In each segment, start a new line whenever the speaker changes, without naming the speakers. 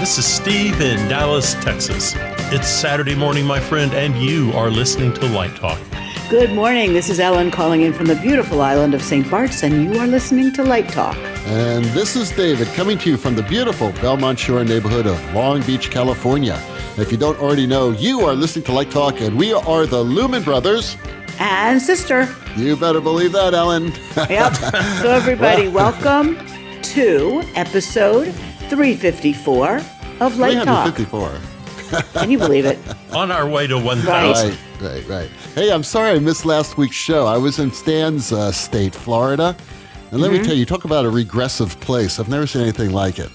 This is Steve in Dallas, Texas. It's Saturday morning, my friend, and you are listening to Light Talk.
Good morning. This is Ellen calling in from the beautiful island of St. Bart's, and you are listening to Light Talk.
And this is David coming to you from the beautiful Belmont Shore neighborhood of Long Beach, California. If you don't already know, you are listening to Light Talk, and we are the Lumen Brothers.
And sister.
You better believe that, Ellen.
Yep. So everybody, welcome to episode 354 of Light Talk.
354.
Can you believe it?
On our way to 1,000.
Right. Hey, I'm sorry I missed last week's show. I was in Stan's state, Florida. And let me tell you, talk about a regressive place. I've never seen anything like it.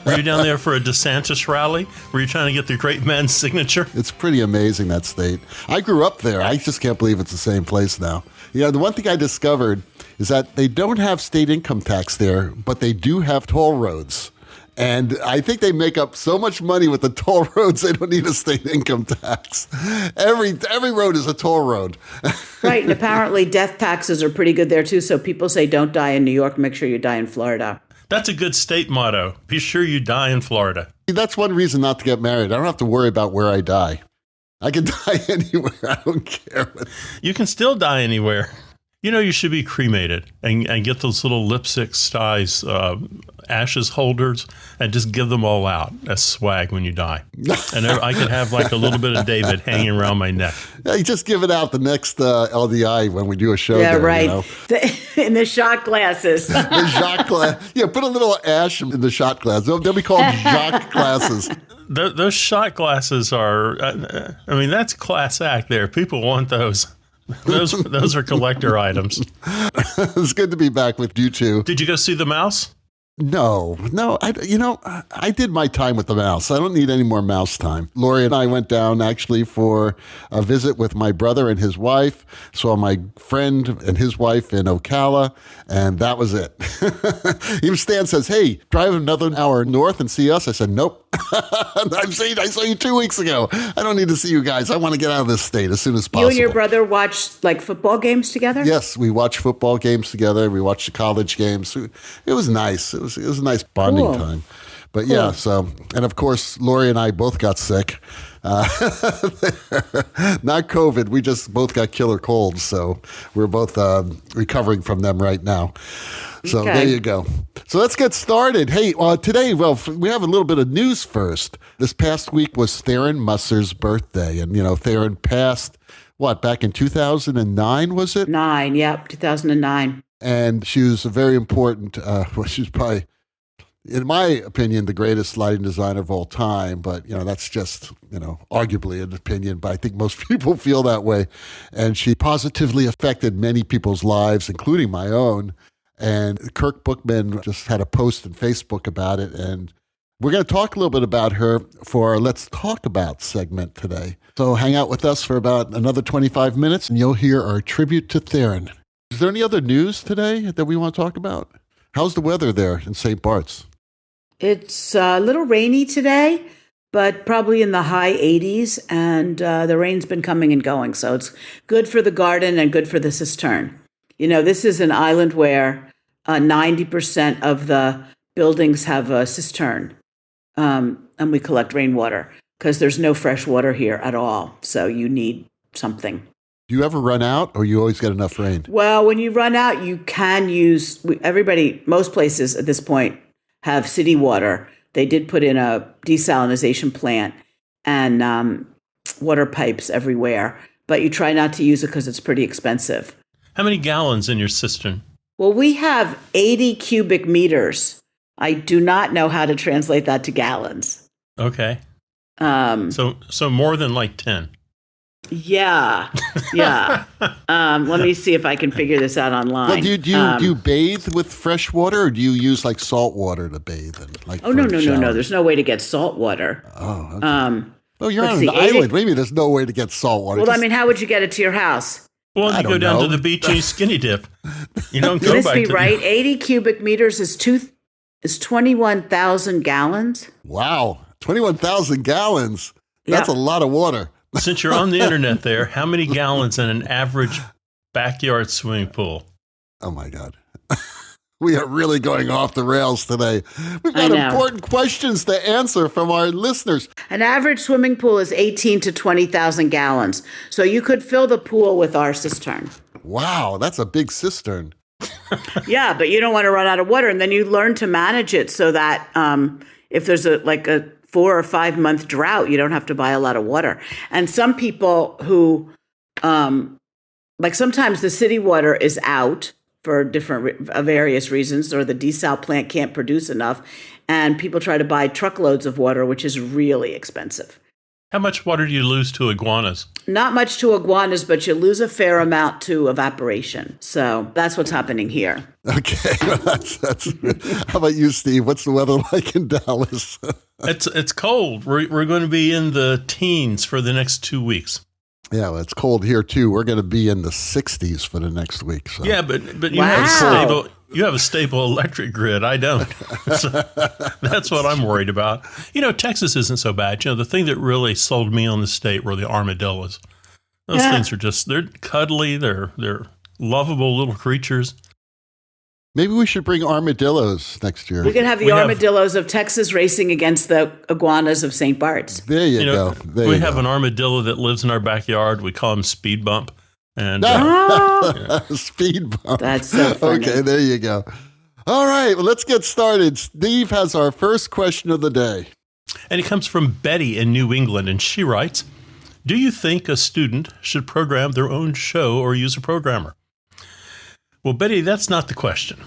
Were you down there for a DeSantis rally? Were you trying to get the great man's signature?
It's pretty amazing, that state. I grew up there. I just can't believe it's the same place now. You know, the one thing I discovered is that they don't have state income tax there, but they do have toll roads. And I think they make up so much money with the toll roads, they don't need a state income tax. Every road is a toll road.
Right, and apparently death taxes are pretty good there too. So people say don't die in New York, make sure you die in Florida.
That's a good state motto. Be sure you die in Florida.
That's one reason not to get married. I don't have to worry about where I die. I can die anywhere. I don't care.
You can still die anywhere. You know, you should be cremated and get those little lipstick size ashes holders and just give them all out as swag when you die. And I could have like a little bit of David hanging around my neck.
Yeah, you just give it out the next LDI when we do a show.
Yeah,
there,
right.
You know?
In the shot glasses.
The shot glass. Yeah, put a little ash in the shot glass. They'll be called shot glasses.
Those shot glasses are, I mean, that's class act there. People want those. Those are collector items.
It's good to be back with you two.
Did you go see the mouse?
No. I did my time with the mouse. I don't need any more mouse time. Lori and I went down actually for a visit with my brother and his wife, saw my friend and his wife in Ocala, and that was it. Even Stan says, hey, drive another hour north and see us. I said, nope. I saw you 2 weeks ago. I don't need to see you guys. I want to get out of this state as soon as possible.
You and your brother watched like football games together?
Yes, we watched football games together. We watched the college games. It was nice. It was a nice bonding time. But cool. Yeah, so, and of course, Lori and I both got sick. Not COVID. We just both got killer colds. So we're both recovering from them right now. So There you go. So let's get started. Hey, today, we have a little bit of news first. This past week was Tharon Musser's birthday. And, you know, Tharon passed, back in 2009, was it?
2009.
And she was a very important, she's probably, in my opinion, the greatest lighting designer of all time. But, you know, that's just, arguably an opinion. But I think most people feel that way. And she positively affected many people's lives, including my own. And Kirk Bookman just had a post on Facebook about it. And we're going to talk a little bit about her for our Let's Talk About segment today. So hang out with us for about another 25 minutes and you'll hear our tribute to Tharon. Is there any other news today that we want to talk about? How's the weather there in St. Bart's?
It's a little rainy today, but probably in the high 80s. And the rain's been coming and going. So it's good for the garden and good for the systern. You know, this is an island where 90% of the buildings have a cistern, and we collect rainwater because there's no fresh water here at all. So you need something.
Do you ever run out or you always get enough rain?
Well, when you run out, you can use, most places at this point have city water. They did put in a desalinization plant and water pipes everywhere, but you try not to use it because it's pretty expensive.
How many gallons in your cistern?
Well, we have 80 cubic meters. I do not know how to translate that to gallons.
Okay. So more than like 10.
Yeah. Let me see if I can figure this out online.
Well, do you bathe with fresh water, or do you use like salt water to bathe in?
No. There's no way to get salt water.
Oh, okay. You're on an island. Maybe there's no way to get salt water.
Well, how would you get it to your house?
Well, you go down to the beach and you skinny dip. You don't go back to the...
right? 80 cubic meters is 21,000 gallons.
Wow. 21,000 gallons. That's a lot of water.
Since you're on the internet there, how many gallons in an average backyard swimming pool?
Oh, my God. We are really going off the rails today. We've got important questions to answer from our listeners.
An average swimming pool is 18 to 20,000 gallons. So you could fill the pool with our cistern.
Wow, that's a big cistern.
Yeah, but you don't want to run out of water. And then you learn to manage it so that if there's a 4 or 5 month drought, you don't have to buy a lot of water. And some people who, sometimes the city water is out for various reasons, or the desal plant can't produce enough, and people try to buy truckloads of water, which is really expensive.
How much water do you lose to iguanas?
Not much to iguanas, but you lose a fair amount to evaporation. So that's what's happening here.
Okay, that's how about you, Steve? What's the weather like in Dallas?
It's cold. We're going to be in the teens for the next 2 weeks.
Yeah, well, it's cold here too. We're going to be in the 60s for the next week. So.
Yeah, but you have a stable electric grid. I don't. So that's what I'm worried about. Texas isn't so bad. The thing that really sold me on the state were the armadillos. Those things are they're cuddly. They're lovable little creatures.
Maybe we should bring armadillos next year.
We could have the armadillos of Texas racing against the iguanas of St. Bart's.
There you go.
We have an armadillo that lives in our backyard. We call him Speed Bump. And
Speed Bump.
That's so funny.
Okay, there you go. All right, well, let's get started. Steve has our first question of the day.
And it comes from Betty in New England, and she writes, do you think a student should program their own show or use a programmer? Well, Betty, that's not the question.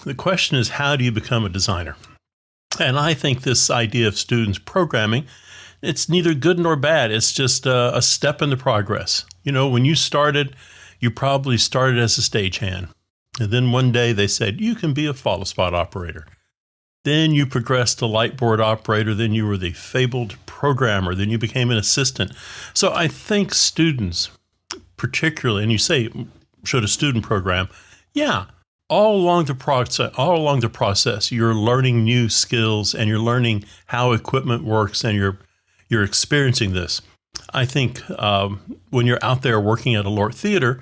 The question is, how do you become a designer? And I think this idea of students programming, it's neither good nor bad. It's just a step in the progress. When you started, you probably started as a stagehand. And then one day they said, you can be a follow spot operator. Then you progressed to lightboard operator. Then you were the fabled programmer. Then you became an assistant. So I think students, particularly, and you say, should a student program? Yeah, all along the process, you're learning new skills and you're learning how equipment works, and you're experiencing this. I think when you're out there working at a LORT theater,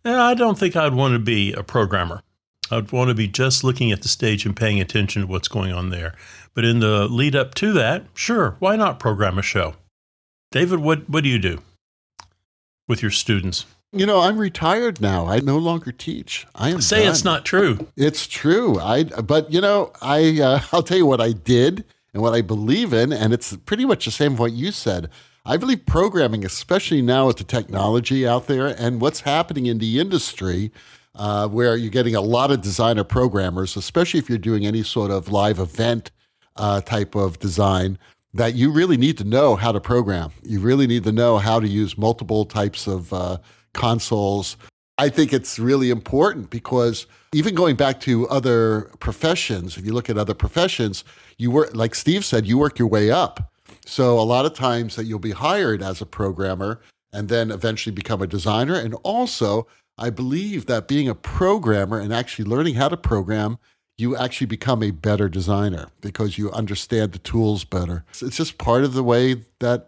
I don't think I'd want to be a programmer. I'd want to be just looking at the stage and paying attention to what's going on there. But in the lead up to that, sure, why not program a show? David, what do you do with your students?
I'm retired now. I no longer teach. I am
Say
done.
It's not true.
It's true. I'll tell you what I did and what I believe in, and it's pretty much the same as what you said. I believe programming, especially now with the technology out there and what's happening in the industry, where you're getting a lot of designer programmers, especially if you're doing any sort of live event type of design, that you really need to know how to program. You really need to know how to use multiple types of consoles. I think it's really important because even going back to other professions, if you look at other professions, you work, like Steve said, you work your way up. So a lot of times that you'll be hired as a programmer and then eventually become a designer. And also, I believe that being a programmer and actually learning how to program, you actually become a better designer because you understand the tools better. It's just part of the way that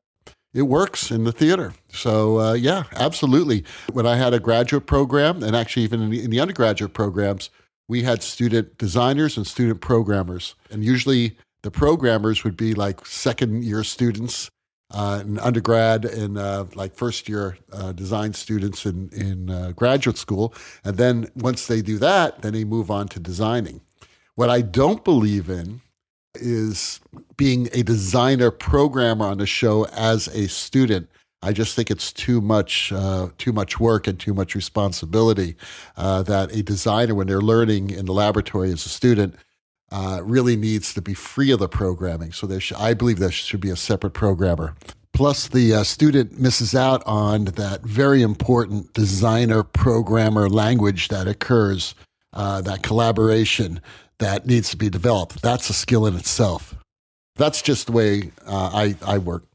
it works in the theater. So yeah, absolutely. When I had a graduate program, and actually even in the undergraduate programs, we had student designers and student programmers. And usually the programmers would be like second year students in undergrad and like first year design students in graduate school. And then once they do that, then they move on to designing. What I don't believe in is being a designer programmer on the show as a student. I just think it's too much work and too much responsibility that a designer, when they're learning in the laboratory as a student, really needs to be free of the programming. So I believe there should be a separate programmer. Plus, the student misses out on that very important designer programmer language that occurs, that collaboration that needs to be developed. That's a skill in itself. That's just the way I work.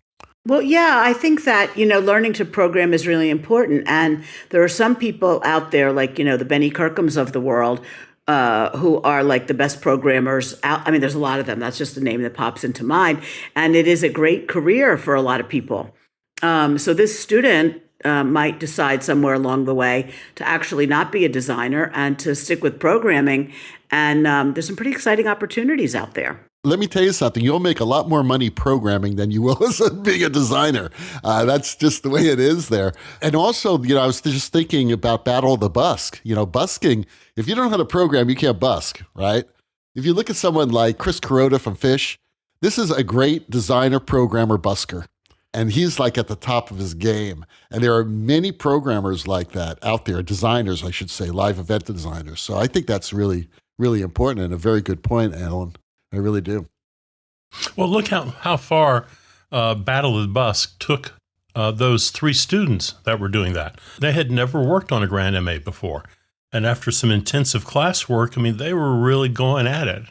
Well, yeah, I think that, learning to program is really important. And there are some people out there like, the Benny Kirkhams of the world who are like the best programmers out. I mean, there's a lot of them. That's just the name that pops into mind. And it is a great career for a lot of people. So this student might decide somewhere along the way to actually not be a designer and to stick with programming And there's some pretty exciting opportunities out there.
Let me tell you something. You'll make a lot more money programming than you will as being a designer. That's just the way it is there. And also, I was just thinking about Battle of the Busk. Busking, if you don't know how to program, you can't busk, right? If you look at someone like Chris Kuroda from Fish, this is a great designer, programmer, busker. And he's like at the top of his game. And there are many programmers like that out there, designers, I should say, live event designers. So I think that's really, really important and a very good point, Alan. I really do.
Well, look how far Battle of the Busk took those 3 students that were doing that. They had never worked on a Grand MA before. And after some intensive classwork, they were really going at it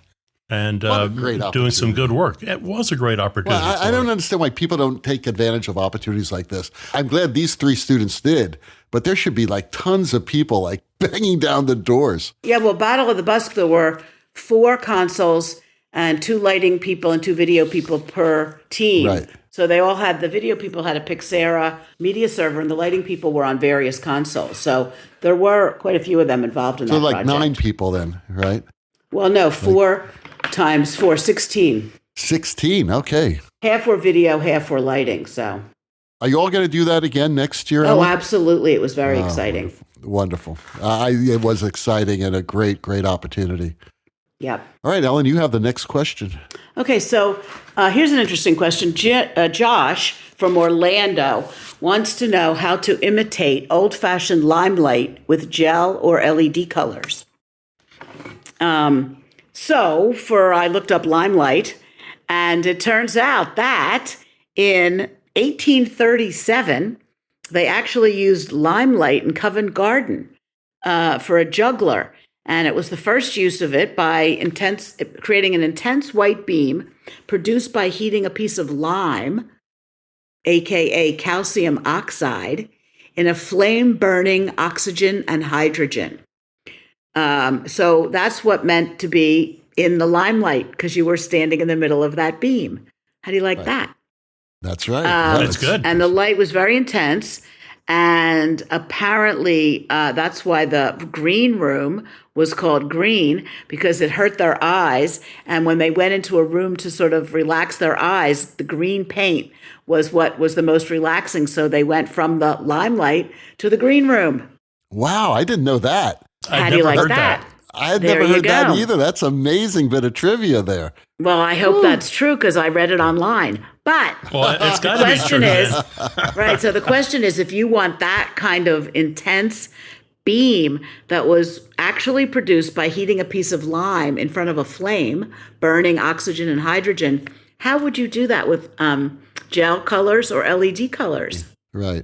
and doing some good work. It was a great opportunity.
Well, I don't understand why people don't take advantage of opportunities like this. I'm glad these 3 students did, but there should be like tons of people like banging down the doors.
Yeah, well, Battle of the Busk, there were 4 consoles and 2 lighting people and 2 video people per team.
Right.
So they all had, the video people had a Pixera media server, and the lighting people were on various consoles. So there were quite a few of them involved in that project. So
like 9 people then, right?
Well, no, 4 times 4, 16.
16, okay.
Half were video, half were lighting, so.
Are you all going to do that again next year,
Oh,
Ellen?
absolutely. It was very exciting.
Wonderful. It was exciting and a great, great opportunity.
Yep.
All right, Ellen, you have the next question.
Okay, so here's an interesting question. Josh from Orlando wants to know how to imitate old-fashioned limelight with gel or LED colors. I looked up limelight, and it turns out that in 1837, they actually used limelight in Covent Garden for a juggler. And it was the first use of it by creating an intense white beam produced by heating a piece of lime, aka calcium oxide, in a flame burning oxygen and hydrogen. So that's what meant to be in the limelight, because you were standing in the middle of that beam. How do you like that?
That's right.
That's good.
And the light was very intense. And apparently that's why the green room was called green, because it hurt their eyes. And when they went into a room to sort of relax their eyes, the green paint was what was the most relaxing. So they went from the limelight to the green room.
Wow, I didn't know that.
How do you like that?
I had never heard that either. That's amazing bit of trivia there.
Well, I hope that's true, because I read it online. But
it's got
the
to be
question
true.
is, right, so the question is, if you want that kind of intense beam that was actually produced by heating a piece of lime in front of a flame, burning oxygen and hydrogen, how would you do that with gel colors or LED colors?
Right.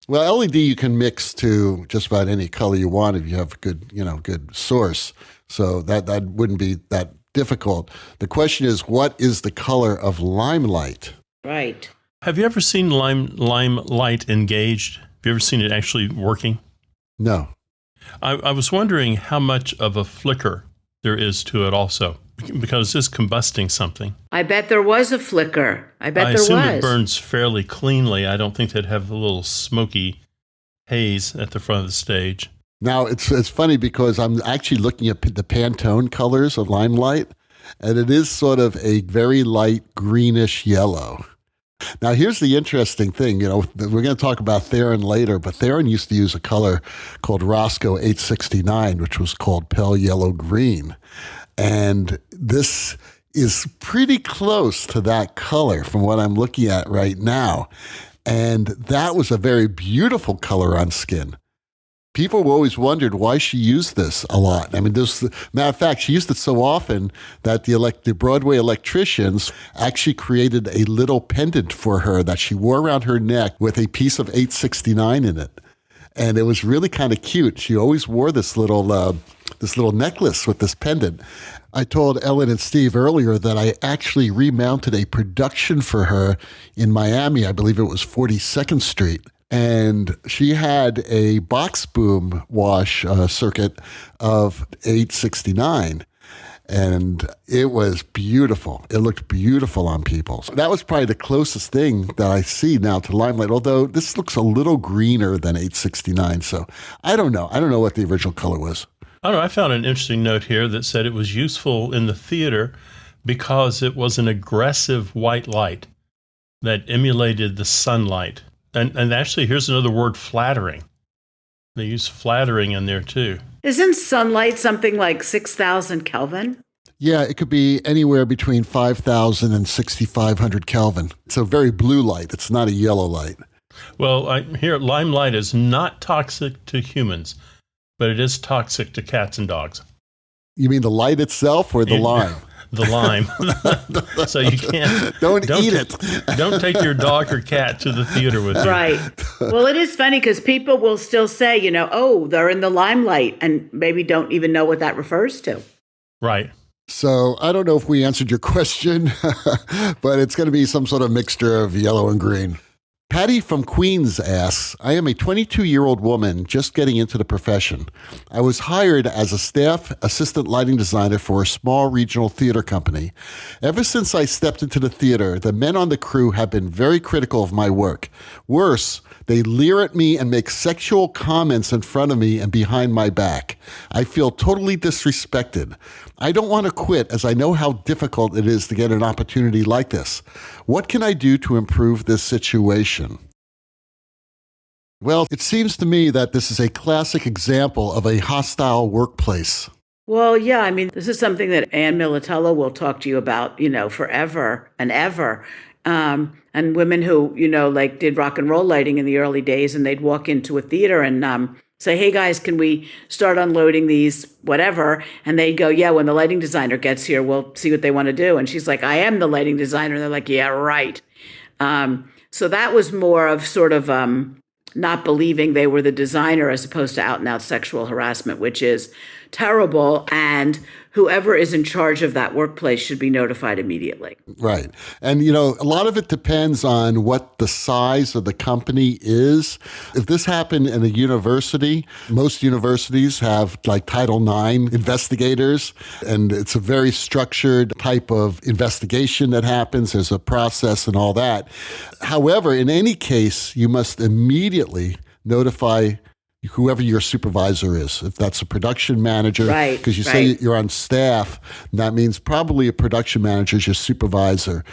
Well, LED you can mix to just about any color you want if you have a good source. So that wouldn't be that difficult. The question is, what is the color of limelight?
Right.
Have you ever seen limelight engaged? Have you ever seen it actually working?
No.
I was wondering how much of a flicker there is to it also, because it's combusting something.
I bet there was a flicker. I
assume it burns fairly cleanly. I don't think they'd have a little smoky haze at the front of the stage.
Now, it's funny because I'm actually looking at the Pantone colors of limelight, and it is sort of a very light greenish yellow. Now, here's the interesting thing. We're going to talk about Tharon later, but Tharon used to use a color called Roscoe 869, which was called pale yellow green. And this is pretty close to that color from what I'm looking at right now. And that was a very beautiful color on skin. People have always wondered why she used this a lot. I mean, matter of fact, she used it so often that the Broadway electricians actually created a little pendant for her that she wore around her neck with a piece of 869 in it. And it was really kind of cute. She always wore this little necklace with this pendant. I told Ellen and Steve earlier that I actually remounted a production for her in Miami. I believe it was 42nd Street. And she had a box boom wash circuit of 869. And it was beautiful. It looked beautiful on people. So that was probably the closest thing that I see now to limelight, although this looks a little greener than 869. So I don't know. I don't know what the original color was.
I don't know, I found an interesting note here that said it was useful in the theater because it was an aggressive white light that emulated the sunlight. And actually, here's another word, flattering. They use flattering in there too.
Isn't sunlight something like 6,000 Kelvin?
Yeah, it could be anywhere between 5,000 and 6,500 Kelvin. It's a very blue light. It's not a yellow light.
Well, here, limelight is not toxic to humans, but it is toxic to cats and dogs.
You mean the light itself or the lime?
The lime. So you can't.
Don't eat it.
Don't take your dog or cat to the theater with you.
Right. Well, it is funny because people will still say, oh, they're in the limelight, and maybe don't even know what that refers to.
Right.
So I don't know if we answered your question, but it's going to be some sort of mixture of yellow and green. Patty from Queens asks, I am a 22-year-old woman just getting into the profession. I was hired as a staff assistant lighting designer for a small regional theater company. Ever since I stepped into the theater, the men on the crew have been very critical of my work. Worse, they leer at me and make sexual comments in front of me and behind my back. I feel totally disrespected. I don't want to quit as I know how difficult it is to get an opportunity like this. What can I do to improve this situation? Well, it seems to me that this is a classic example of a hostile workplace.
Well, yeah, I mean, this is something that Ann Militello will talk to you about, forever and ever. And women who, like did rock and roll lighting in the early days, and they'd walk into a theater and say, hey guys, can we start unloading these, whatever? And they'd go, yeah, when the lighting designer gets here, we'll see what they want to do. And she's like, I am the lighting designer. And they're like, yeah, right. So that was more of sort of not believing they were the designer as opposed to out and out sexual harassment, which is terrible. And whoever is in charge of that workplace should be notified immediately.
Right. And, a lot of it depends on what the size of the company is. If this happened in a university, most universities have like Title IX investigators, and it's a very structured type of investigation that happens. There's a process and all that. However, in any case, you must immediately notify whoever your supervisor is, if that's a production manager,
right?
Because you say you're on staff, that means probably a production manager is your supervisor.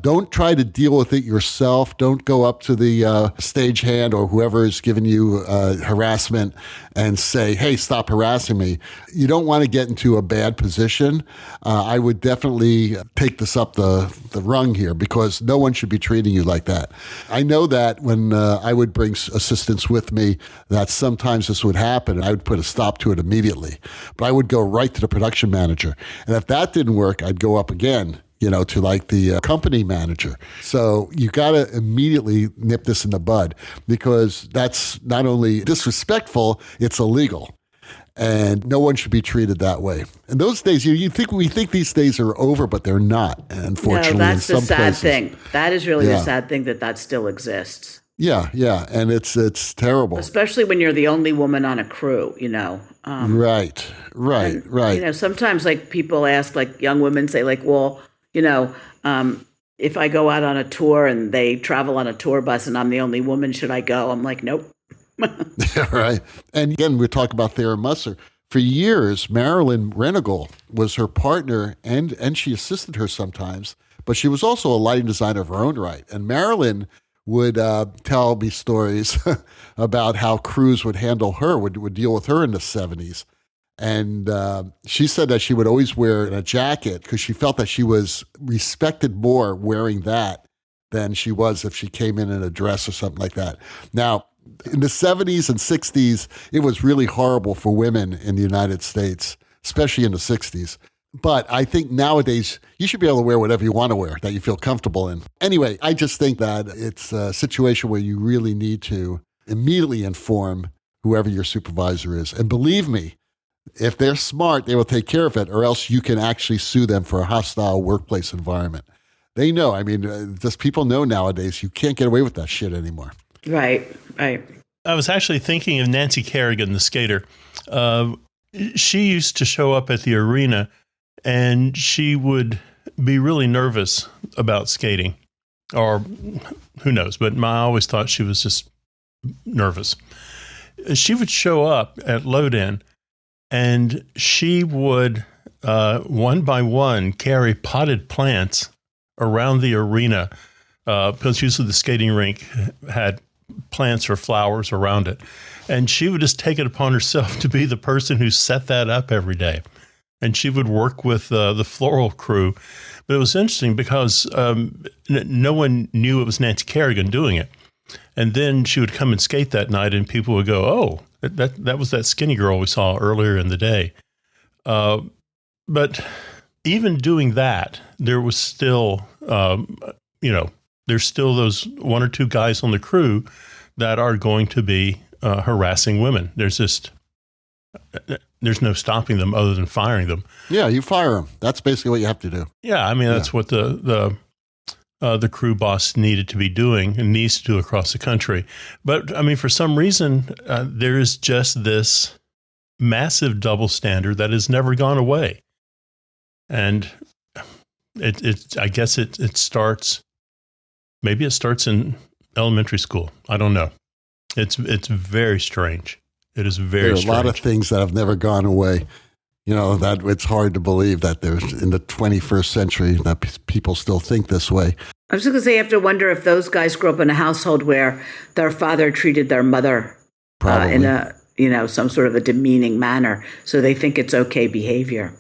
Don't try to deal with it yourself. Don't go up to the stagehand or whoever is giving you harassment and say, hey, stop harassing me. You don't want to get into a bad position. I would definitely take this up the rung here because no one should be treating you like that. I know that when I would bring assistants with me, that sometimes this would happen and I would put a stop to it immediately. But I would go right to the production manager. And if that didn't work, I'd go up again, to like the company manager. So you got to immediately nip this in the bud because that's not only disrespectful, it's illegal. And no one should be treated that way. And those days, we think these days are over, but they're not, unfortunately.
No, that's
in
the
some
sad
places.
Thing. That is really the sad thing that still exists.
Yeah, and it's terrible.
Especially when you're the only woman on a crew,
Right.
Sometimes like people ask, like young women say like, well, if I go out on a tour and they travel on a tour bus and I'm the only woman, should I go? I'm like, nope.
Right. And again, we talk about Tharon Musser. For years, Marilyn Renegal was her partner and she assisted her sometimes, but she was also a lighting designer of her own right. And Marilyn would tell me stories about how crews would handle her, would deal with her in the 70s. And she said that she would always wear a jacket because she felt that she was respected more wearing that than she was if she came in a dress or something like that. Now, in the 70s and 60s, it was really horrible for women in the United States, especially in the 60s. But I think nowadays you should be able to wear whatever you want to wear that you feel comfortable in. Anyway, I just think that it's a situation where you really need to immediately inform whoever your supervisor is. And believe me, if they're smart, they will take care of it, or else you can actually sue them for a hostile workplace environment. They know. I mean, just people know nowadays you can't get away with that shit anymore.
Right.
I was actually thinking of Nancy Kerrigan, the skater. She used to show up at the arena and she would be really nervous about skating, or who knows, but I always thought she was just nervous. She would show up at load-in And she would, one by one, carry potted plants around the arena because usually the skating rink had plants or flowers around it. And she would just take it upon herself to be the person who set that up every day. And she would work with the floral crew. But it was interesting because no one knew it was Nancy Kerrigan doing it. And then she would come and skate that night, and people would go, "Oh, that was that skinny girl we saw earlier in the day." But even doing that, there was still, there's still those one or two guys on the crew that are going to be harassing women. There's no stopping them other than firing them.
Yeah, you fire them. That's basically what you have to do.
Yeah, I mean, that's what the crew boss needed to be doing and needs to do across the country. But I mean, for some reason, there is just this massive double standard that has never gone away. And I guess it starts, maybe it starts in elementary school. I don't know. It's very strange. It is very strange.
There are a lot of things that have never gone away. That it's hard to believe that there's in the 21st century that people still think this way.
I was just going to say, you have to wonder if those guys grew up in a household where their father treated their mother in a, some sort of a demeaning manner. So they think it's okay behavior.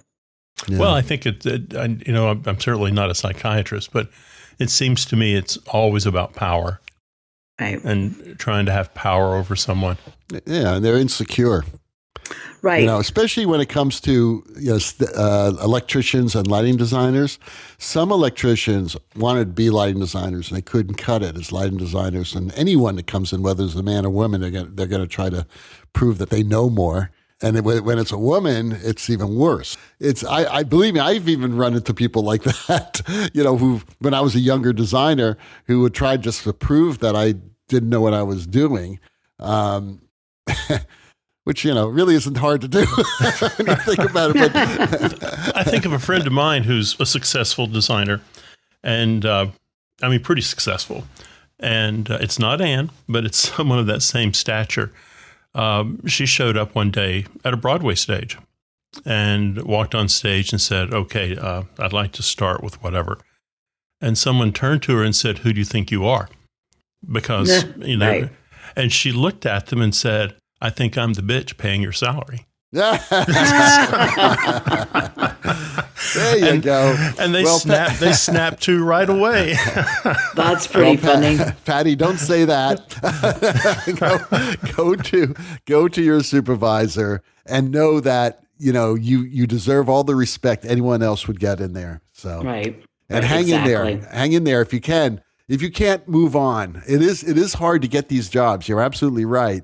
Yeah. Well, I think I'm certainly not a psychiatrist, but it seems to me it's always about power.
Right.
And trying to have power over someone.
Yeah, and they're insecure.
Right.
Especially when it comes to electricians and lighting designers. Some electricians wanted to be lighting designers, and they couldn't cut it as lighting designers. And anyone that comes in, whether it's a man or woman, they're going to try to prove that they know more. And when it's a woman, it's even worse. I believe me, I've even run into people like that, who, when I was a younger designer, who would try just to prove that I didn't know what I was doing, which, really isn't hard to do when you think about it. But
I think of a friend of mine who's a successful designer, and pretty successful. And it's not Anne, but it's someone of that same stature. She showed up one day at a Broadway stage and walked on stage and said, "Okay, I'd like to start with whatever." And someone turned to her and said, "Who do you think you are?" Because,
right.
And she looked at them and said, "I think I'm the bitch paying your salary."
There you go.
And they snapped to right away.
That's pretty funny.
Patty, don't say that. Go to your supervisor and know that, you deserve all the respect anyone else would get in there. So
right.
And hang in there. Hang in there if you can. If you can't move on. It is hard to get these jobs. You're absolutely right.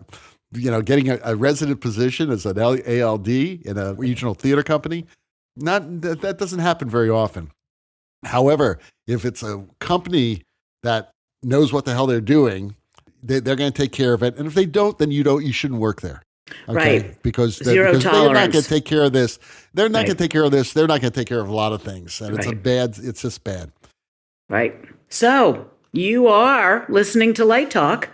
Getting a resident position as an ALD in a regional theater company, that doesn't happen very often. However, if it's a company that knows what the hell they're doing, they're going to take care of it. And if they don't, then you shouldn't work there. Okay?
Right.
Because
Zero
they're
tolerance.
not going to take care of this. They're not going to take care of this. They're not going to take care of a lot of things. And it's just bad.
Right. So you are listening to Light Talk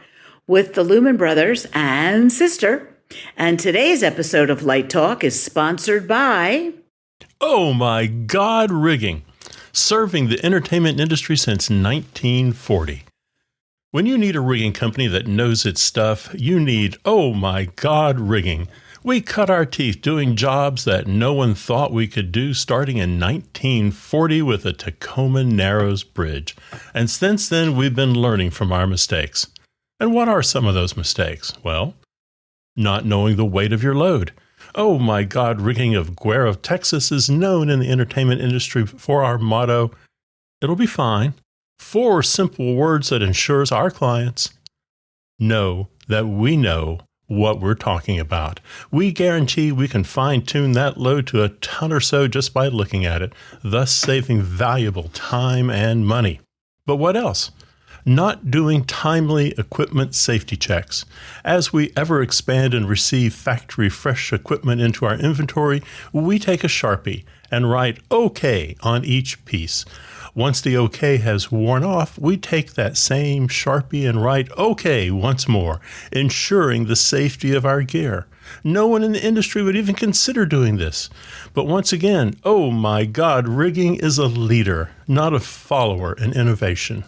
with the Lumen Brothers and Sister. And today's episode of Light Talk is sponsored by...
Oh my God, rigging. Serving the entertainment industry since 1940. When you need a rigging company that knows its stuff, you need Oh my God, rigging. We cut our teeth doing jobs that no one thought we could do starting in 1940 with the Tacoma Narrows Bridge. And since then, we've been learning from our mistakes. And what are some of those mistakes? Well, not knowing the weight of your load. Oh my God, rigging of Guerrero, Texas is known in the entertainment industry for our motto, "It'll be fine." 4 simple words that ensures our clients know that we know what we're talking about. We guarantee we can fine-tune that load to a ton or so just by looking at it, thus saving valuable time and money. But what else? not doing timely equipment safety checks. As we ever expand and receive factory fresh equipment into our inventory, we take a Sharpie and write OK on each piece. Once the OK has worn off, we take that same Sharpie and write OK once more, ensuring the safety of our gear. No one in the industry would even consider doing this. But once again, oh my God, rigging is a leader, not a follower in innovation.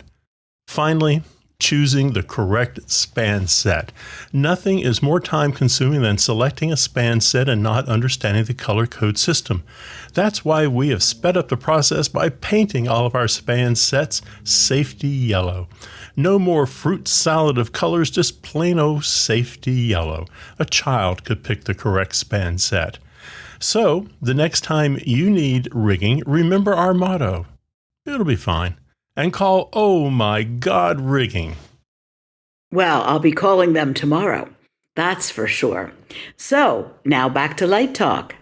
Finally, choosing the correct span set. Nothing is more time consuming than selecting a span set and not understanding the color code system. That's why we have sped up the process by painting all of our span sets safety yellow. No more fruit salad of colors, just plain old safety yellow. A child could pick the correct span set. So, the next time you need rigging, remember our motto. It'll be fine. And call Oh My God Rigging.
Well, I'll be calling them tomorrow. That's for sure. So, now back to Light Talk.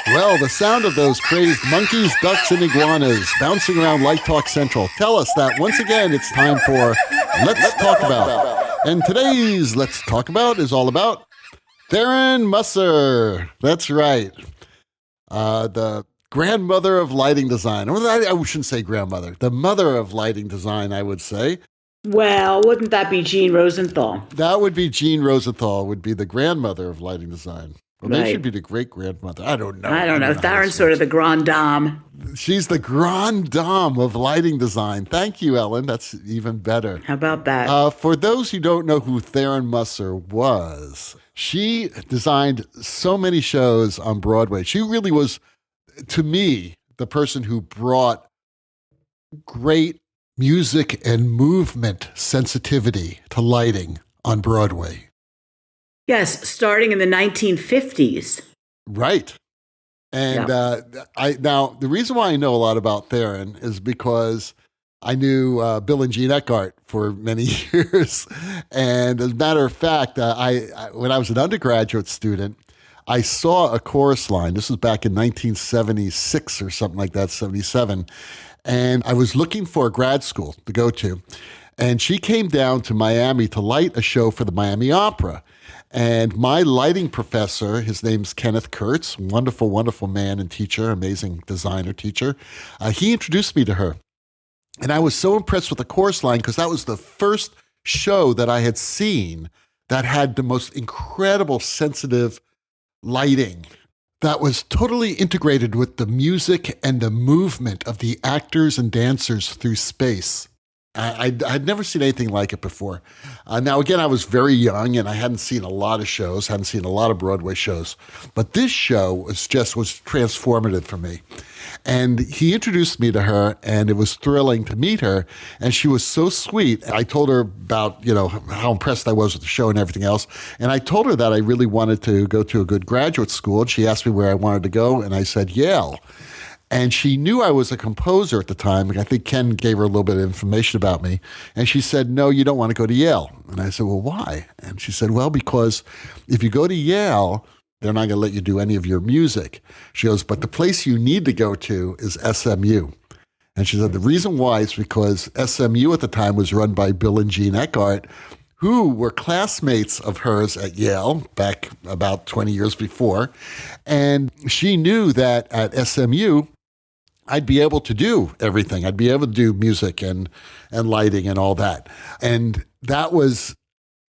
Well, the sound of those crazed monkeys, ducks, and iguanas bouncing around Light Talk Central tell us that once again it's time for Let's Talk About. And today's Let's Talk About is all about Tharon Musser. That's right. The grandmother of lighting design. Or I shouldn't say grandmother. The mother of lighting design, I would say.
Well, wouldn't that be Jean Rosenthal?
That would be Jean Rosenthal, would be the grandmother of lighting design. Well, they should be the great-grandmother. I don't know.
Tharon's sort of the grande dame.
She's the grande dame of lighting design. Thank you, Ellen. That's even better.
How about that?
For those who don't know who Tharon Musser was, she designed so many shows on Broadway. She really was, to me, the person who brought great music and movement sensitivity to lighting on Broadway.
Yes, starting in the 1950s.
Right. And now, the reason why I know a lot about Tharon is because I knew Bill and Jean Eckhart for many years. And as a matter of fact, when I was an undergraduate student, I saw a chorus line. This was back in 1976 or something like that, 77. And I was looking for a grad school to go to. And she came down to Miami to light a show for the Miami Opera. And my lighting professor, his name's Kenneth Kurtz, wonderful, wonderful man and teacher, amazing designer teacher. He introduced me to her. And I was so impressed with the chorus line because that was the first show that I had seen that had the most incredible sensitive lighting that was totally integrated with the music and the movement of the actors and dancers through space. I'd never seen anything like it before. Now, again, I was very young and I hadn't seen a lot of shows, hadn't seen a lot of Broadway shows. But this show was transformative for me. And he introduced me to her, and it was thrilling to meet her. And she was so sweet. I told her about, how impressed I was with the show and everything else. And I told her that I really wanted to go to a good graduate school. And she asked me where I wanted to go, and I said Yale. And she knew I was a composer at the time. I think Ken gave her a little bit of information about me. And she said, no, you don't want to go to Yale. And I said, well, why? And she said, well, because if you go to Yale, they're not going to let you do any of your music. She goes, but the place you need to go to is SMU. And she said, the reason why is because SMU at the time was run by Bill and Jean Eckhart, who were classmates of hers at Yale back about 20 years before. And she knew that at SMU, I'd be able to do everything. I'd be able to do music and lighting and all that. And that was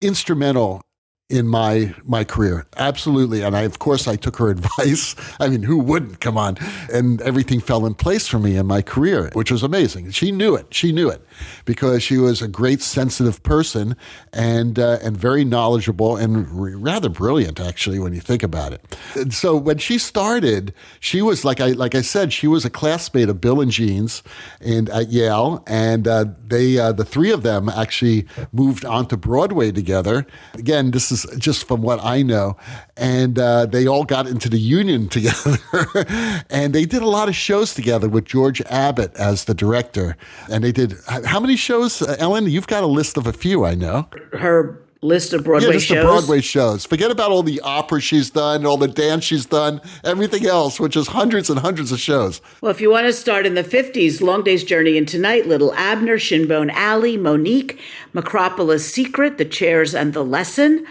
instrumental in my career. Absolutely. And of course, I took her advice. I mean, who wouldn't? Come on. And everything fell in place for me in my career, which was amazing. She knew it. She knew it because she was a great, sensitive person and very knowledgeable and rather brilliant, actually, when you think about it. And so when she started, she was, like I said, she was a classmate of Bill and Jean's at Yale. And the three of them actually moved onto Broadway together. Again, this is just from what I know. And they all got into the union together. And they did a lot of shows together with George Abbott as the director. And they did, how many shows, Ellen? You've got a list of a few, I know.
Her list of
Yeah,
Broadway
just the
shows.
Broadway shows. Forget about all the opera she's done, all the dance she's done, everything else, which is hundreds and hundreds of shows.
Well, if you want to start in the 50s, Long Day's Journey into Night, Little Abner, Shinbone Alley, Monique, Macropolis Secret, The Chairs and the Lesson,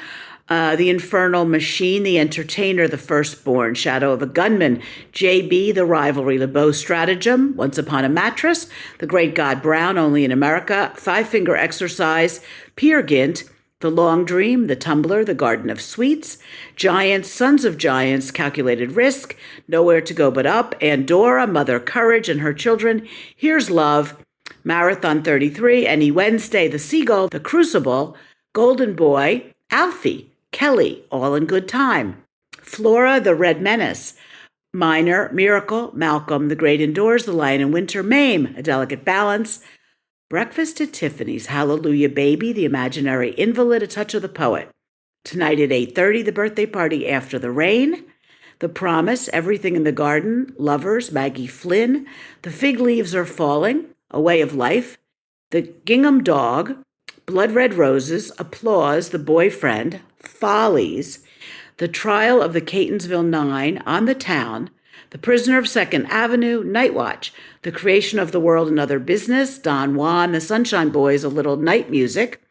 The Infernal Machine, The Entertainer, The Firstborn, Shadow of a Gunman, JB, The Rivalry, LeBeau Stratagem, Once Upon a Mattress, The Great God Brown, Only in America, Five Finger Exercise, Peer Gynt, The Long Dream, The Tumbler, The Garden of Sweets, Giants, Sons of Giants, Calculated Risk, Nowhere to Go But Up, Andorra, Mother Courage and Her Children, Here's Love, Marathon 33, Any Wednesday, The Seagull, The Crucible, Golden Boy, Alfie, Kelly, All in Good Time, Flora, The Red Menace, Minor, Miracle, Malcolm, The Great Indoors, The Lion in Winter, Mame, A Delicate Balance, Breakfast at Tiffany's, Hallelujah Baby, The Imaginary Invalid, A Touch of the Poet. Tonight at 8:30, The Birthday Party After the Rain, The Promise, Everything in the Garden, Lovers, Maggie Flynn, The Fig Leaves Are Falling, A Way of Life, The Gingham Dog, Blood Red Roses, Applause, The Boyfriend, Follies, The Trial of the Catonsville Nine, On the Town, The Prisoner of Second Avenue, Night Watch, The Creation of the World and Other Business, Don Juan, The Sunshine Boys, A Little Night Music,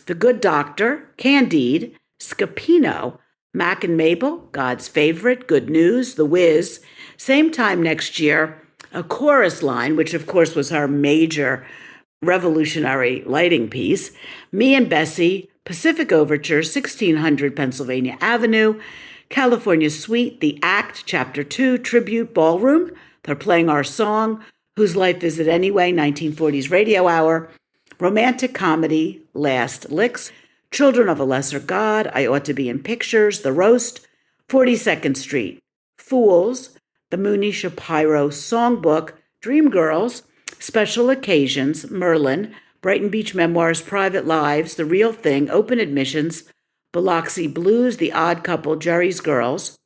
The Good Doctor, Candide, Scapino, Mac and Mabel, God's Favorite, Good News, The Wiz. Same time next year, A Chorus Line, which of course was our major revolutionary lighting piece, Me and Bessie, Pacific Overture, 1600 Pennsylvania Avenue, California Suite, The Act, Chapter 2, Tribute, Ballroom. They're playing our song, Whose Life Is It Anyway, 1940s Radio Hour, Romantic Comedy, Last Licks, Children of a Lesser God, I Ought to Be in Pictures, The Roast, 42nd Street, Fools, The Mooney Shapiro Songbook, Dreamgirls, Special Occasions, Merlin, Brighton Beach Memoirs, Private Lives, The Real Thing, Open Admissions, Biloxi Blues, The Odd Couple, Jerry's Girls,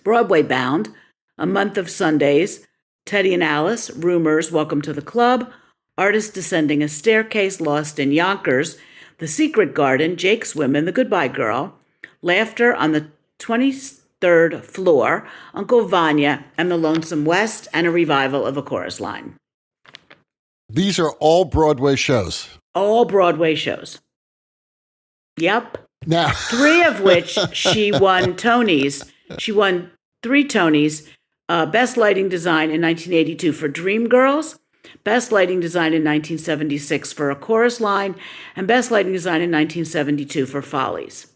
Broadway Bound, A Month of Sundays, Teddy and Alice, Rumors, Welcome to the Club, Artist Descending a Staircase, Lost in Yonkers, The Secret Garden, Jake's Women, The Goodbye Girl, Laughter on the 23rd Floor, Uncle Vanya, and The Lonesome West, and a revival of A Chorus Line.
These are all Broadway shows.
All Broadway shows. Yep.
Now,
3 of which she won Tonys. She won 3 Tonys. Best Lighting Design in 1982 for Dreamgirls, Best Lighting Design in 1976 for A Chorus Line, and Best Lighting Design in 1972 for Follies.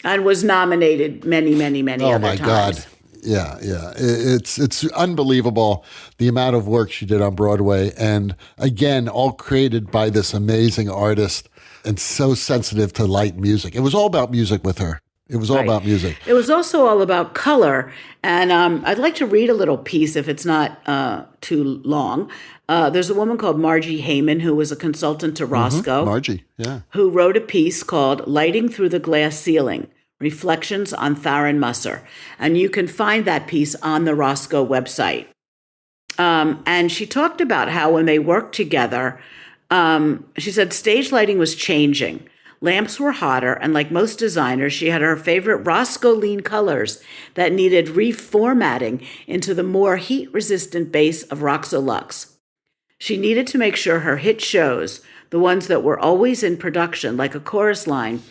And was nominated many other times.
God. Yeah. It's unbelievable the amount of work she did on Broadway. And again, all created by this amazing artist and so sensitive to light music. It was all about music with her. It was all about music.
It was also all about color. And I'd like to read a little piece if it's not too long. There's a woman called Margie Heyman, who was a consultant to Roscoe.
Margie, yeah.
Who wrote a piece called Lighting Through the Glass Ceiling, Reflections on Tharon Musser. And you can find that piece on the Roscoe website. And she talked about how when they worked together, she said stage lighting was changing. Lamps were hotter, and like most designers, she had her favorite Roscoe lean colors that needed reformatting into the more heat-resistant base of Roxolux. She needed to make sure her hit shows, the ones that were always in production, like A Chorus Line,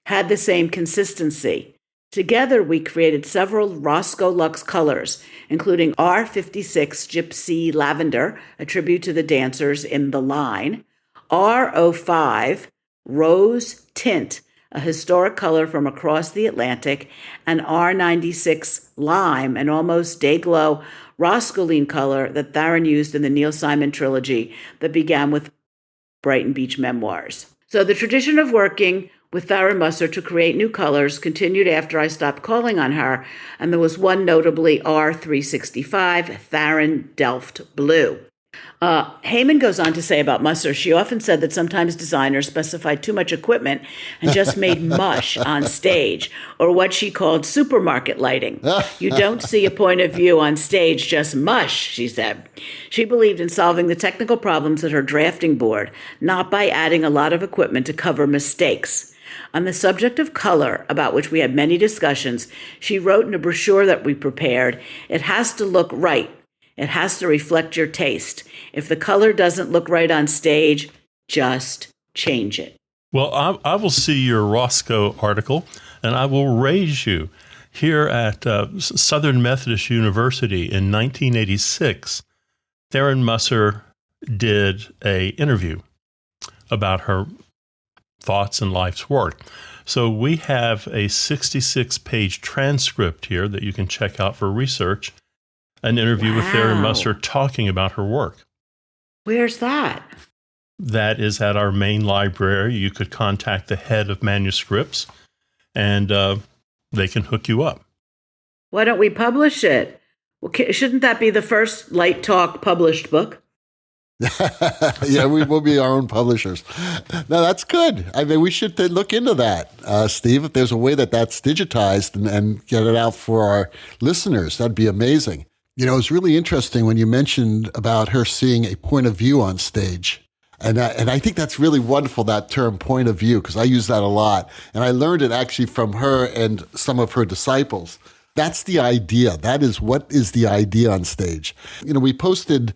had the same consistency. Together, we created several Roscoe Lux colors, including R56 Gypsy Lavender, a tribute to the dancers in The Line, R05 Rose Tint, a historic color from across the Atlantic, and R96 Lime, an almost day-glow Roscoeline color that Tharon used in the Neil Simon trilogy that began with Brighton Beach Memoirs. So the tradition of working with Tharon Musser to create new colors continued after I stopped calling on her, and there was one notably R365 Tharon Delft Blue. Heyman goes on to say about Musser, she often said that sometimes designers specified too much equipment and just made mush on stage, or what she called supermarket lighting. You don't see a point of view on stage, just mush, she said. She believed in solving the technical problems at her drafting board, not by adding a lot of equipment to cover mistakes. On the subject of color, about which we had many discussions, she wrote in a brochure that we prepared, "It has to look right. It has to reflect your taste. If the color doesn't look right on stage, just change it."
Well, I will see your Roscoe article, and I will raise you. Here at Southern Methodist University in 1986, Tharon Musser did an interview about her thoughts and life's work. So we have a 66-page transcript here that you can check out for research, an interview with Tharon Musser talking about her work.
Where's that?
That is at our main library. You could contact the head of manuscripts, and they can hook you up.
Why don't we publish it? Well, shouldn't that be the first Light Talk published book?
Yeah, we will be our own publishers. No, that's good. I mean, we should look into that, Steve. If there's a way that that's digitized and get it out for our listeners, that'd be amazing. You know, it's really interesting when you mentioned about her seeing a point of view on stage. And I think that's really wonderful, that term point of view, because I use that a lot. And I learned it actually from her and some of her disciples. That's the idea. That is what is the idea on stage. You know, we posted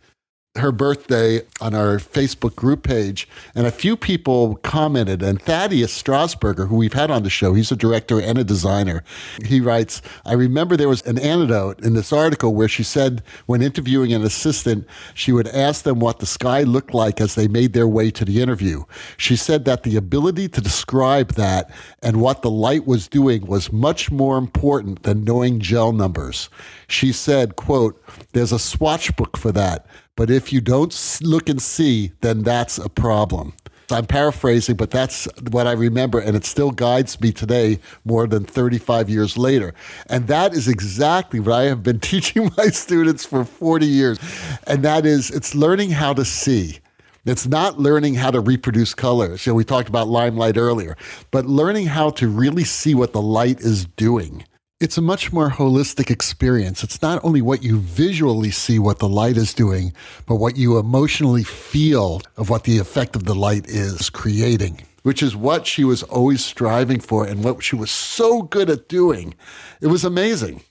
her birthday on our Facebook group page, and a few people commented, and Thaddeus Strasburger, who we've had on the show, he's a director and a designer. He writes, "I remember there was an anecdote in this article where she said when interviewing an assistant, she would ask them what the sky looked like as they made their way to the interview. She said that the ability to describe that and what the light was doing was much more important than knowing gel numbers. She said, quote, there's a swatch book for that. But if you don't look and see, then that's a problem." I'm paraphrasing, but that's what I remember, and it still guides me today more than 35 years later. And that is exactly what I have been teaching my students for 40 years. And that is, it's learning how to see. It's not learning how to reproduce colors. You know, we talked about limelight earlier, but learning how to really see what the light is doing. It's a much more holistic experience. It's not only what you visually see what the light is doing, but what you emotionally feel of what the effect of the light is creating, which is what she was always striving for and what she was so good at doing. It was amazing.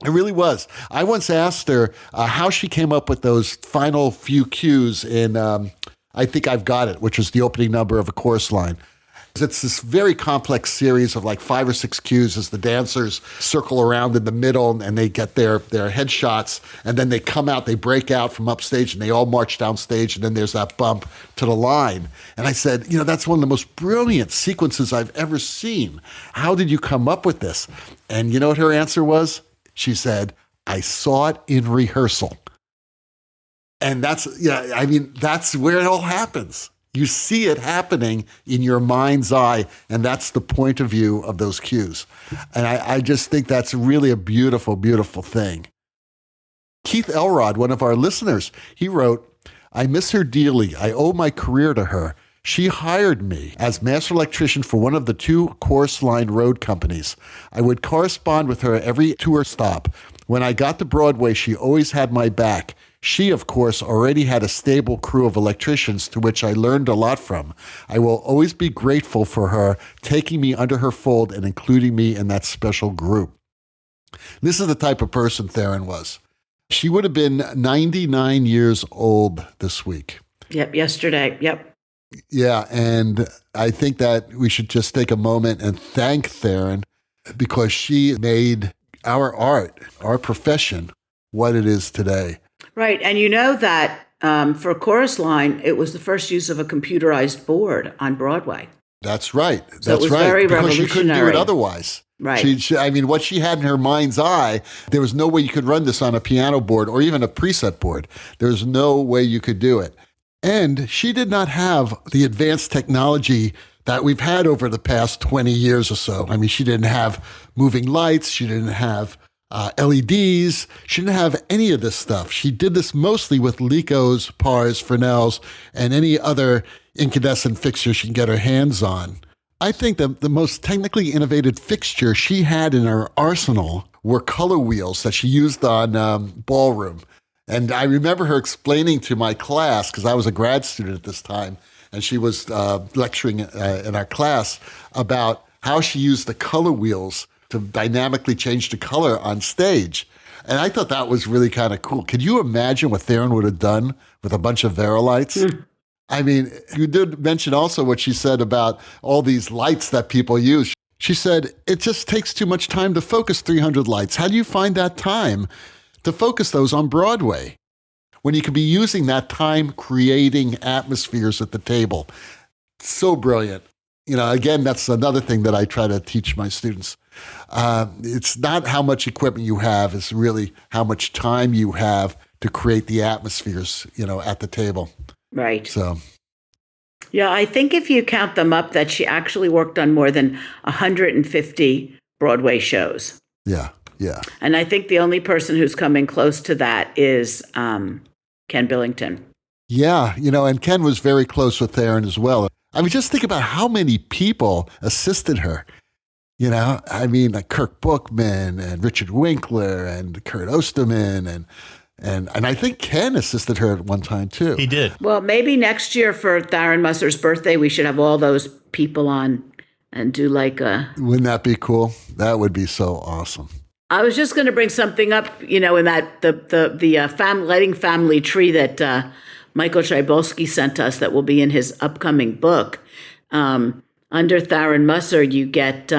It really was. I once asked her how she came up with those final few cues in I Think I've Got It, which is the opening number of a chorus line. It's this very complex series of like 5 or 6 cues as the dancers circle around in the middle and they get their headshots, and then they come out, they break out from upstage and they all march downstage, and then there's that bump to the line. And I said, you know, that's one of the most brilliant sequences I've ever seen. How did you come up with this? And you know what her answer was? She said, I saw it in rehearsal. And that's where it all happens. You see it happening in your mind's eye, and that's the point of view of those cues. And I just think that's really a beautiful, beautiful thing. Keith Elrod, one of our listeners, he wrote, I miss her dearly. I owe my career to her. She hired me as master electrician for one of the 2 chorus line road companies. I would correspond with her every tour stop. When I got to Broadway, she always had my back. She, of course, already had a stable crew of electricians to which I learned a lot from. I will always be grateful for her taking me under her fold and including me in that special group. This is the type of person Tharon was. She would have been 99 years old this week.
Yep, yesterday. Yep.
Yeah, and I think that we should just take a moment and thank Tharon because she made our art, our profession, what it is today.
Right. And you know that for Chorus Line, it was the first use of a computerized board on Broadway.
That's right.
So it was very
because
revolutionary.
she couldn't do it otherwise.
Right.
I mean, what she had in her mind's eye, there was no way you could run this on a piano board or even a preset board. There's no way you could do it. And she did not have the advanced technology that we've had over the past 20 years or so. I mean, she didn't have moving lights. She didn't have LEDs. She didn't have any of this stuff. She did this mostly with Licos, Pars, Fresnels, and any other incandescent fixture she can get her hands on. I think that the most technically innovative fixture she had in her arsenal were color wheels that she used on Ballroom. And I remember her explaining to my class, because I was a grad student at this time, and she was lecturing in our class about how she used the color wheels to dynamically change the color on stage. And I thought that was really kind of cool. Could you imagine what Tharon would have done with a bunch of Verilights? I mean, you did mention also what she said about all these lights that people use. She said, it just takes too much time to focus 300 lights. How do you find that time to focus those on Broadway when you could be using that time creating atmospheres at the table? So brilliant. You know, again, that's another thing that I try to teach my students. It's not how much equipment you have, it's really how much time you have to create the atmospheres, you know, at the table.
Right.
So,
yeah, I think if you count them up, that she actually worked on more than 150 Broadway shows.
yeah.
And I think the only person who's coming close to that is Ken Billington.
Yeah, you know, and Ken was very close with Tharon as well. I mean, just think about how many people assisted her. You know, I mean, like Kirk Bookman and Richard Winkler and Kurt Osterman and I think Ken assisted her at one time too.
He did.
Well, maybe next year for Tharon Musser's birthday, we should have all those people on and do like a...
Wouldn't that be cool? That would be so awesome.
I was just going to bring something up, you know, in that the lighting family tree that Michael Chaibolsky sent us that will be in his upcoming book. Under Tharon Musser, you get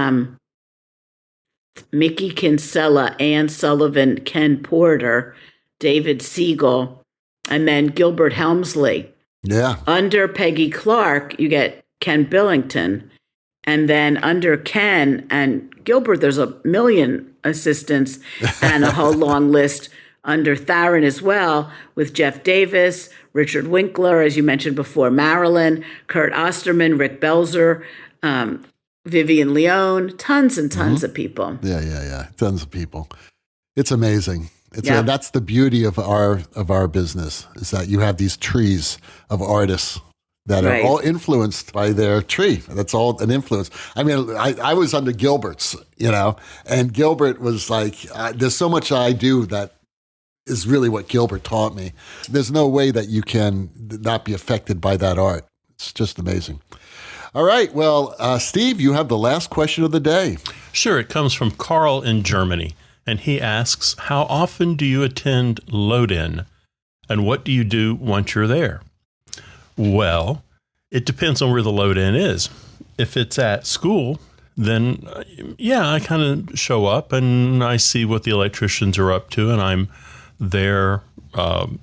Mickey Kinsella, Ann Sullivan, Ken Porter, David Siegel, and then Gilbert Helmsley.
Yeah.
Under Peggy Clark, you get Ken Billington. And then under Ken and Gilbert, there's a million assistants and a whole long list under Tharon as well, with Jeff Davis, Richard Winkler, as you mentioned before, Marilyn, Kurt Osterman, Rick Belzer, Vivian Leone, tons and tons of people.
Yeah. Tons of people. It's amazing.
Yeah.
That's the beauty of our business, is that you have these trees of artists that are all influenced by their tree. That's all an influence. I mean, I was under Gilbert's, you know, and Gilbert was like, there's so much I do that is really what Gilbert taught me. There's no way that you can not be affected by that art. It's just amazing. All right. Well, Steve, you have the last question of the day.
Sure. It comes from Carl in Germany, and he asks, how often do you attend load-in, and what do you do once you're there? Well, it depends on where the load-in is. If it's at school, then, I kind of show up and I see what the electricians are up to, and I'm there 1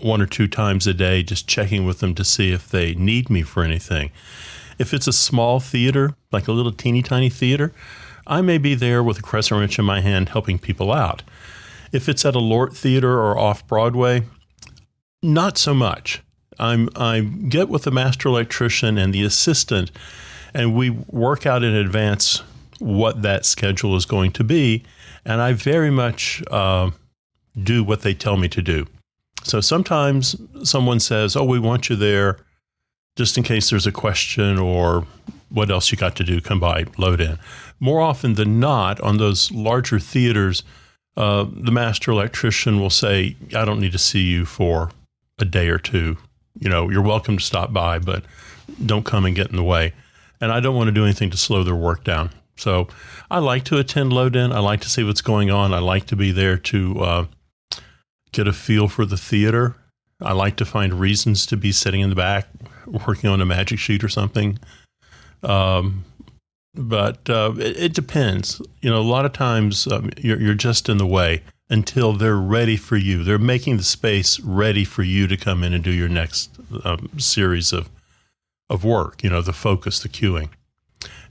or 2 times a day just checking with them to see if they need me for anything. If it's a small theater, like a little teeny tiny theater, I may be there with a crescent wrench in my hand helping people out. If it's at a Lort theater or off Broadway, not so much. I get with the master electrician and the assistant, and we work out in advance what that schedule is going to be, and I very much do what they tell me to do. So sometimes someone says, we want you there just in case there's a question or what else you got to do, come by, load in. More often than not, on those larger theaters, the master electrician will say, I don't need to see you for a day or two. You know, you're welcome to stop by, but don't come and get in the way. And I don't want to do anything to slow their work down. So I like to attend load-in. I like to see what's going on. I like to be there to get a feel for the theater. I like to find reasons to be sitting in the back working on a magic sheet or something. But it depends. You know, a lot of times you're just in the way until they're ready for you. They're making the space ready for you to come in and do your next series of work, you know, the focus, the cueing.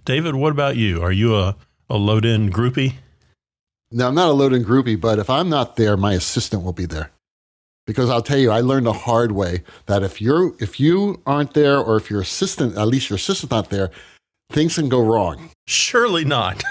David, what about you? Are you a load-in groupie?
No, I'm not a load-in groupie, but if I'm not there, my assistant will be there. Because I'll tell you, I learned the hard way that if you aren't there, or if your assistant, at least your assistant's not there, things can go wrong.
Surely not.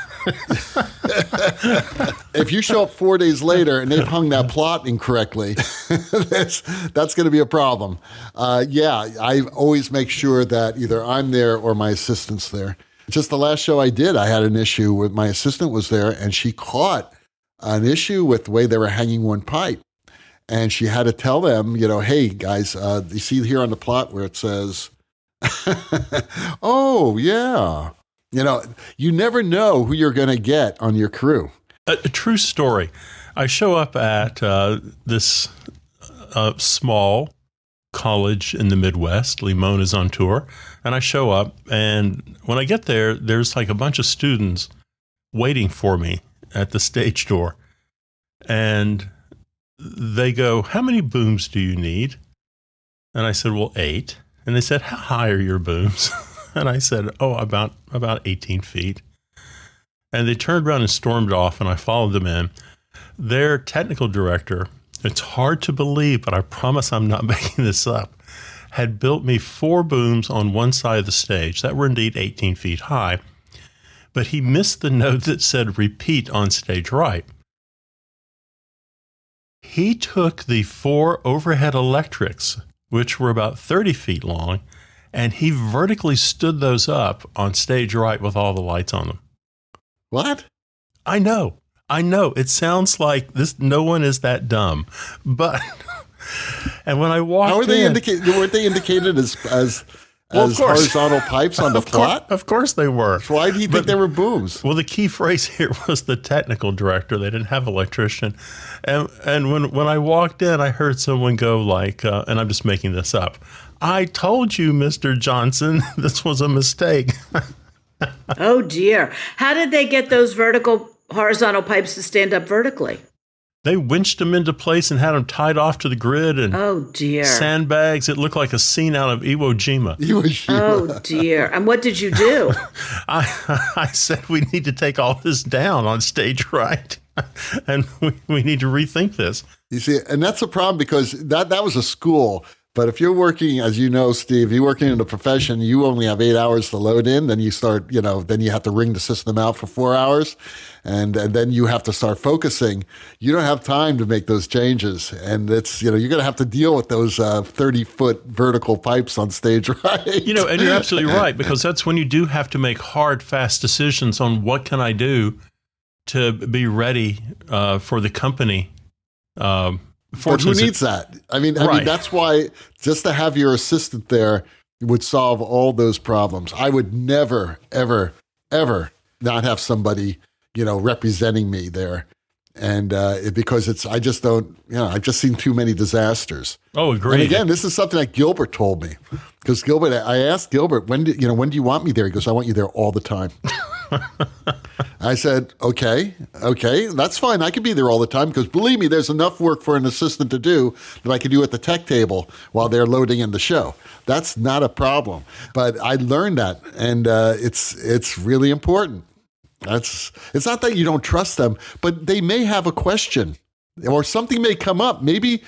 If you show up 4 days later and they've hung that plot incorrectly, that's going to be a problem. I always make sure that either I'm there or my assistant's there. Just the last show I did, I had an issue with my assistant was there, and she caught an issue with the way they were hanging one pipe. And she had to tell them, you know, hey, guys, you see here on the plot where it says Oh, yeah. You never know who you're going to get on your crew.
A true story. I show up at this small college in the Midwest. Limon is on tour. And I show up, and when I get there, there's like a bunch of students waiting for me at the stage door. And they go, "How many booms do you need?" And I said, "Well, 8. And they said, "How high are your booms?" And I said, "Oh, about 18 feet." And they turned around and stormed off, and I followed them in. Their technical director, it's hard to believe, but I promise I'm not making this up, had built me 4 booms on one side of the stage that were indeed 18 feet high, but he missed the note that said "repeat" on stage right. He took the 4 overhead electrics, which were about 30 feet long, and he vertically stood those up on stage right with all the lights on them.
What?
I know. It sounds like this. No one is that dumb, but and when I walked
How are they
in,
indicated? Weren't they indicated as
Well, of course.
horizontal pipes on the plot?
Of course they were.
So why do you think they were booms?
Well, the key phrase here was the technical director. They didn't have an electrician. And when I walked in, I heard someone go like, and I'm just making this up, "I told you, Mr. Johnson, this was a mistake."
Oh, dear. How did they get those horizontal pipes to stand up vertically?
They winched them into place and had them tied off to the grid and
Oh, dear.
sandbags. It looked like a scene out of Iwo Jima.
Oh, dear. And what did you do?
I said, "We need to take all this down on stage right, and we need to rethink this."
You see, and that's a problem because that was a school. But if you're working, as you know, Steve, you're working in a profession, you only have 8 hours to load in. Then you start, then you have to ring the system out for 4 hours. And then you have to start focusing. You don't have time to make those changes. And it's, you're going to have to deal with those 30-foot vertical pipes on stage, right?
And you're absolutely right, because that's when you do have to make hard, fast decisions on what can I do to be ready for the company.
But who needs that? I mean, that's why just to have your assistant there would solve all those problems. I would never, ever, ever not have somebody, representing me there. And because I just don't, I've just seen too many disasters.
Oh, agreed.
And again, this is something that Gilbert told me. Because I asked Gilbert, when do you want me there? He goes, "I want you there all the time." I said, okay, that's fine. I can be there all the time because believe me, there's enough work for an assistant to do that I can do at the tech table while they're loading in the show. That's not a problem. But I learned that, and it's really important. It's not that you don't trust them, but they may have a question. Or something may come up. Maybe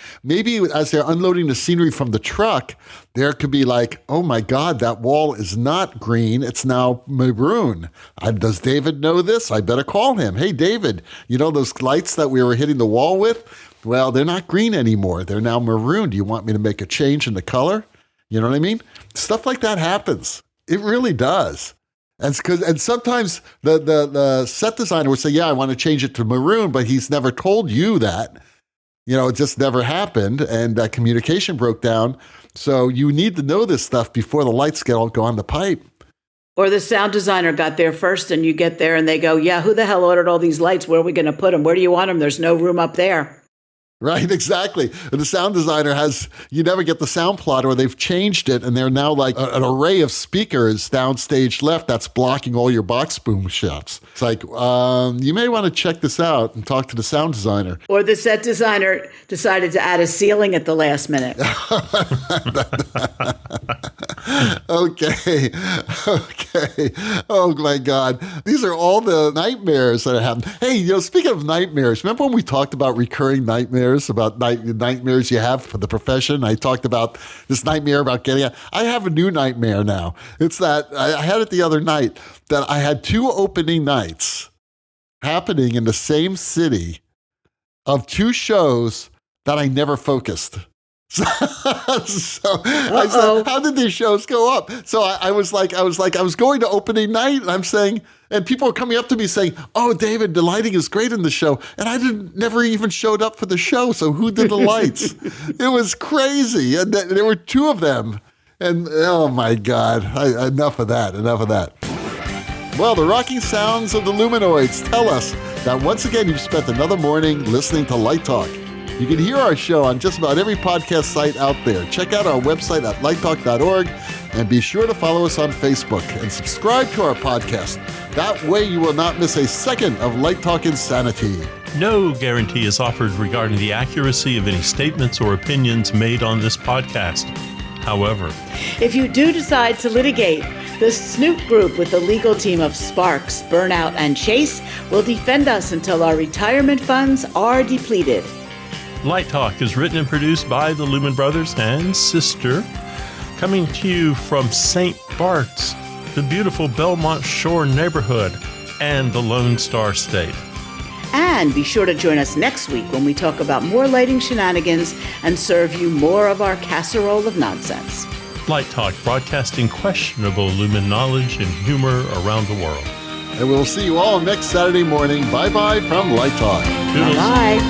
as they're unloading the scenery from the truck, there could be like, "Oh my God, that wall is not green. It's now maroon. Does David know this? I better call him. Hey, David, those lights that we were hitting the wall with? Well, they're not green anymore. They're now maroon. Do you want me to make a change in the color?" You know what I mean? Stuff like that happens. It really does. And sometimes the set designer would say, "Yeah, I want to change it to maroon," but he's never told you that. It just never happened, and communication broke down. So you need to know this stuff before the lights go on the pipe.
Or the sound designer got there first, and you get there, and they go, "Yeah, who the hell ordered all these lights? Where are we going to put them? Where do you want them? There's no room up there."
Right, exactly. And the sound designer you never get the sound plotter, or they've changed it, and they're now like an array of speakers downstage left that's blocking all your box boom shots. It's like, you may want to check this out and talk to the sound designer.
Or the set designer decided to add a ceiling at the last minute. Okay. Oh, my God. These are all the nightmares that happen. Hey, speaking of nightmares, remember when we talked about recurring nightmares, about nightmares you have for the profession? I talked about this nightmare about getting out. I have a new nightmare now. It's that I had it the other night that I had 2 opening nights happening in the same city of 2 shows that I never focused. So I said, "How did these shows go up?" So I was going to opening night, and I'm saying, and people are coming up to me saying, "Oh, David, the lighting is great in the show," and I never even showed up for the show. So who did the lights? It was crazy, and there were 2 of them.
And oh my God, enough of that. Well, the rocking sounds of the Luminoids tell us that once again you've spent another morning listening to Light Talk. You can hear our show on just about every podcast site out there. Check out our website at lighttalk.org and be sure to follow us on Facebook and subscribe to our podcast. That way you will not miss a second of Light Talk insanity.
No guarantee is offered regarding the accuracy of any statements or opinions made on this podcast. However,
if you do decide to litigate, the Snoop Group with the legal team of Sparks, Burnout, and Chase will defend us until our retirement funds are depleted.
Light Talk is written and produced by the Lumen Brothers and Sister, coming to you from St. Bart's, the beautiful Belmont Shore neighborhood, and the Lone Star State.
And be sure to join us next week when we talk about more lighting shenanigans and serve you more of our casserole of nonsense.
Light Talk, broadcasting questionable Lumen knowledge and humor around the world.
And we'll see you all next Saturday morning. Bye-bye from Light Talk.
Toodles.
Bye.